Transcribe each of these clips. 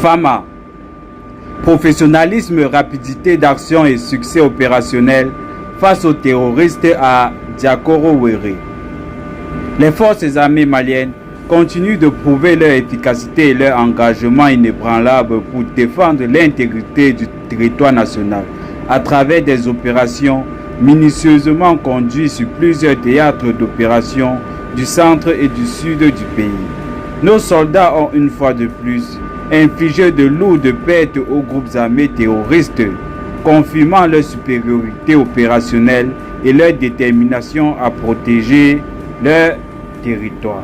FAMA. Professionnalisme, rapidité d'action et succès opérationnel face aux terroristes à Diakoro-Wéré. Les forces armées maliennes continuent de prouver leur efficacité et leur engagement inébranlable pour défendre l'intégrité du territoire national à travers des opérations minutieusement conduites sur plusieurs théâtres d'opérations du centre et du sud du pays. Nos soldats ont une fois de plus infligé de lourdes pertes aux groupes armés terroristes, confirmant leur supériorité opérationnelle et leur détermination à protéger leur territoire.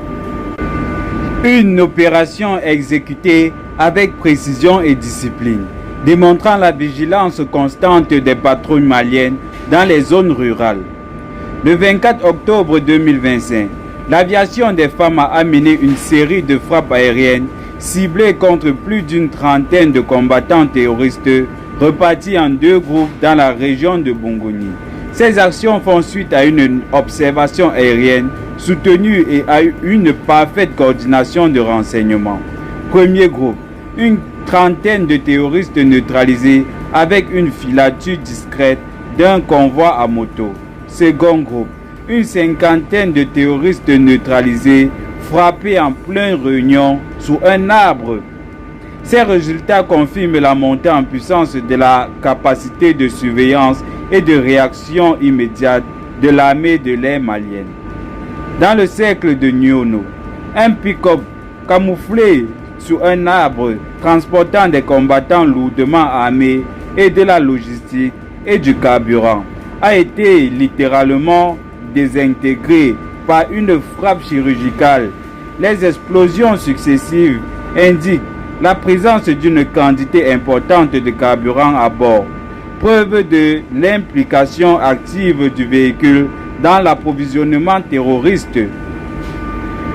Une opération exécutée avec précision et discipline, démontrant la vigilance constante des patrouilles maliennes dans les zones rurales. Le 24 octobre 2025, l'aviation des FAMA a mené une série de frappes aériennes ciblées contre plus d'une trentaine de combattants terroristes repartis en deux groupes dans la région de Bongoni. Ces actions font suite à une observation aérienne soutenue et à une parfaite coordination de renseignements. Premier groupe, une trentaine de terroristes neutralisés avec une filature discrète d'un convoi à moto. Second groupe, une cinquantaine de terroristes neutralisés frappés en pleine réunion sous un arbre. Ces résultats confirment la montée en puissance de la capacité de surveillance et de réaction immédiate de l'armée de l'air malienne. Dans le cercle de Nyono, un pick-up camouflé sous un arbre transportant des combattants lourdement armés et de la logistique et du carburant a été littéralement désintégré par une frappe chirurgicale. Les explosions successives indiquent la présence d'une quantité importante de carburant à bord, preuve de l'implication active du véhicule dans l'approvisionnement terroriste.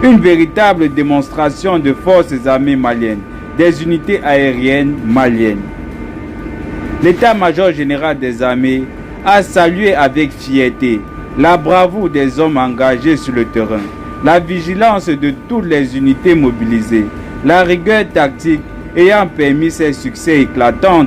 Une véritable démonstration de forces armées maliennes, des unités aériennes maliennes. L'état-major général des armées a salué avec fierté la bravoure des hommes engagés sur le terrain, la vigilance de toutes les unités mobilisées, la rigueur tactique ayant permis ces succès éclatants.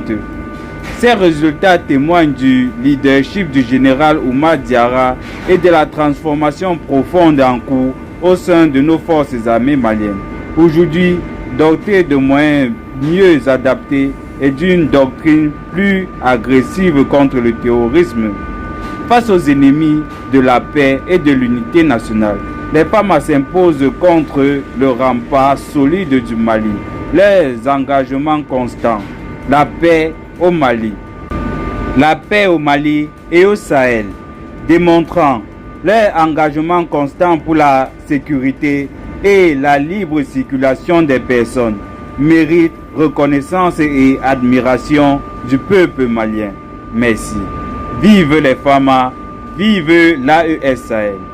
Ces résultats témoignent du leadership du général Oumar Diarra et de la transformation profonde en cours au sein de nos forces armées maliennes. Aujourd'hui, dotées de moyens mieux adaptés et d'une doctrine plus agressive contre le terrorisme. Face aux ennemis de la paix et de l'unité nationale, les FAMA s'imposent contre le rempart solide du Mali, leurs engagements constants, la paix au Mali. La paix au Mali et au Sahel, démontrant leur engagement constant pour la sécurité et la libre circulation des personnes, méritent reconnaissance et admiration du peuple malien. Merci. Vive les FAMA, vive l'AES Sahel.